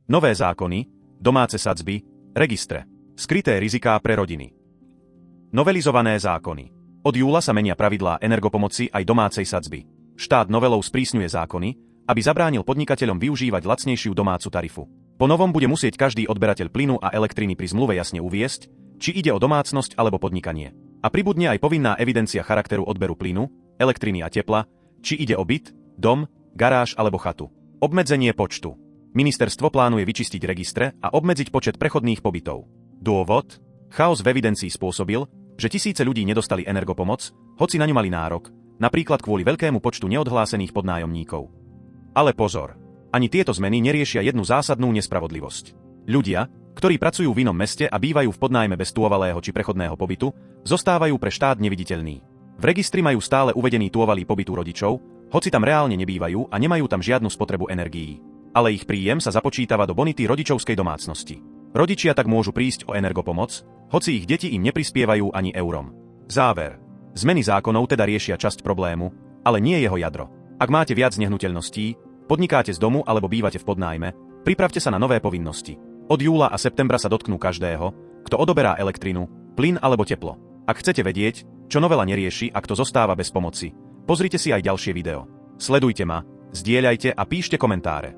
Nové zákony, domáce sadzby, registre. Skryté riziká pre rodiny. Novelizované zákony. Od júla sa menia pravidlá energopomoci aj domácej sadzby. Štát novelou sprísňuje zákony, aby zabránil podnikateľom využívať lacnejšiu domácu tarifu. Po novom bude musieť každý odberateľ plynu a elektriny pri zmluve jasne uviesť, či ide o domácnosť alebo podnikanie. A pribudne aj povinná evidencia charakteru odberu plynu, elektriny a tepla, či ide o byt, dom, garáž alebo chatu. Obmedzenie počtu. Ministerstvo plánuje vyčistiť registre a obmedziť počet prechodných pobytov. Dôvod? Chaos v evidencii spôsobil, že tisíce ľudí nedostali energopomoc, hoci na ňu mali nárok, napríklad kvôli veľkému počtu neodhlásených podnájomníkov. Ale pozor, ani tieto zmeny neriešia jednu zásadnú nespravodlivosť. Ľudia, ktorí pracujú v inom meste a bývajú v podnájme bez trvalého či prechodného pobytu, zostávajú pre štát neviditeľní. V registri majú stále uvedený trvalý pobyt u rodičov, hoci tam reálne nebývajú a nemajú tam žiadnu spotrebu energií. Ale ich príjem sa započítava do bonity rodičovskej domácnosti. Rodičia tak môžu prísť o energopomoc, hoci ich deti im neprispievajú ani eurom. Záver. Zmeny zákonov teda riešia časť problému, ale nie jeho jadro. Ak máte viac nehnuteľností, podnikáte z domu alebo bývate v podnájme, pripravte sa na nové povinnosti. Od júla a septembra sa dotknú každého, kto odoberá elektrinu, plyn alebo teplo. Ak chcete vedieť, čo novela nerieši a kto zostáva bez pomoci, pozrite si aj ďalšie video. Sledujte ma, zdieľajte a píšte komentáre.